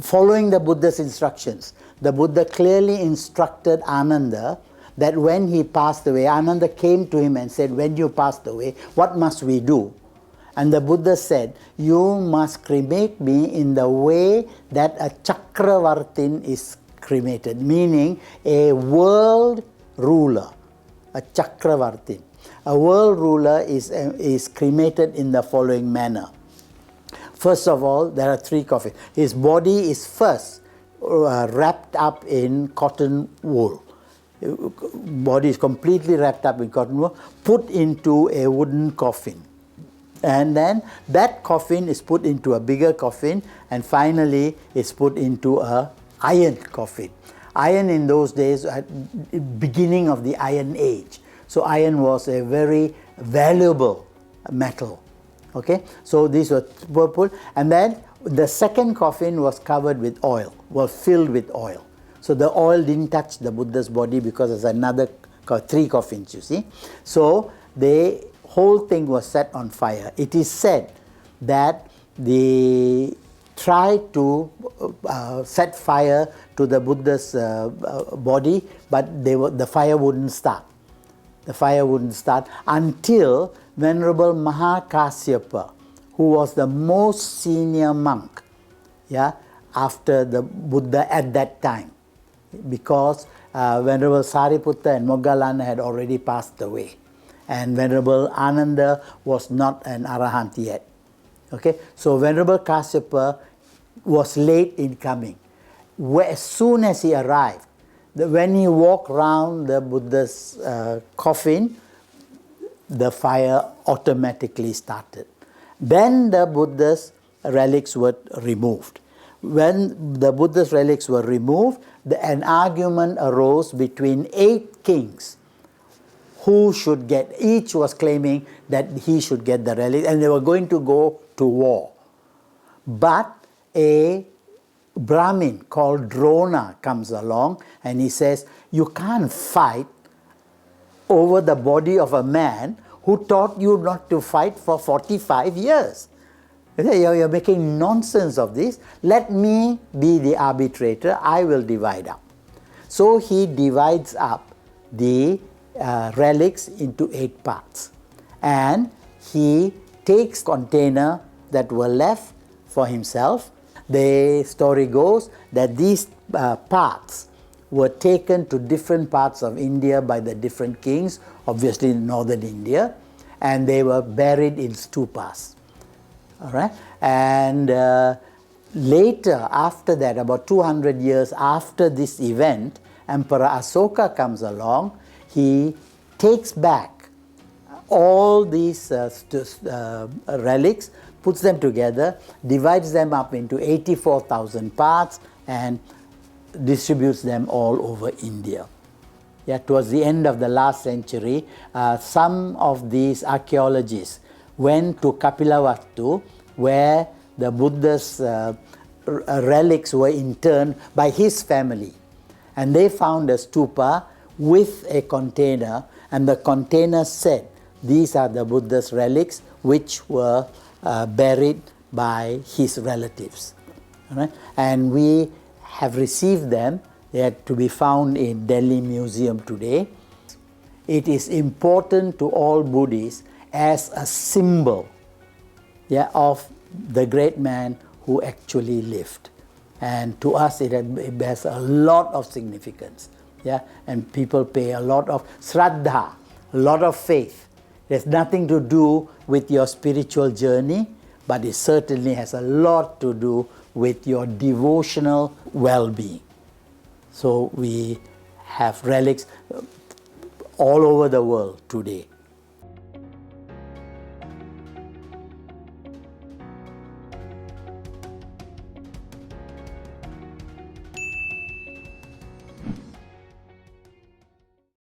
Following the Buddha's instructions, the Buddha clearly instructed Ananda that when he passed away, Ananda came to him and said, when you passed away, what must we do? And the Buddha said, you must cremate me in the way that a Chakravartin is cremated, meaning a world ruler, a Chakravartin. A world ruler is cremated in the following manner. First of all, there are 3 coffins. His body is first wrapped up in cotton wool. Body is completely wrapped up in cotton wool, put into a wooden coffin. And then that coffin is put into a bigger coffin, and finally is put into a iron coffin. Iron in those days, at the beginning of the Iron Age. So iron was a very valuable metal. Okay, so these were purple, and then the second coffin was covered with oil, was filled with oil. So the oil didn't touch the Buddha's body because there's another 3 coffins, you see. So the whole thing was set on fire. It is said that they tried to set fire to the Buddha's body, but the fire wouldn't start. The fire wouldn't start until Venerable Mahakasyapa, who was the most senior monk, after the Buddha at that time, because Venerable Sariputta and Moggallana had already passed away, and Venerable Ananda was not an Arahant yet. Okay, so Venerable Kasyapa was late in coming. As soon as he arrived, when he walked round the Buddha's coffin, the fire automatically started. Then the Buddha's relics were removed. When the Buddha's relics were removed, an argument arose between 8 kings who should get, each was claiming that he should get the relics, and they were going to go to war. But a Brahmin called Drona comes along and he says, you can't fight over the body of a man who taught you not to fight for 45 years. You're making nonsense of this. Let me be the arbitrator. I will divide up. So he divides up the relics into 8 parts. And he takes container that were left for himself. The story goes that these parts were taken to different parts of India by the different kings, obviously in northern India, and they were buried in stupas. All right? And later, after that, about 200 years after this event, Emperor Asoka comes along. He takes back all these relics, puts them together, divides them up into 84,000 parts, and distributes them all over India. Towards the end of the last century, some of these archaeologists went to Kapilavatthu, where the Buddha's relics were interned by his family. And they found a stupa with a container, and the container said, these are the Buddha's relics which were buried by his relatives. Right? And we have received them. They are to be found in Delhi Museum today. It is important to all Buddhists as a symbol of the great man who actually lived. And to us it has a lot of significance. And people pay a lot of shraddha, a lot of faith. It has nothing to do with your spiritual journey, but it certainly has a lot to do with your devotional well-being. So we have relics all over the world today.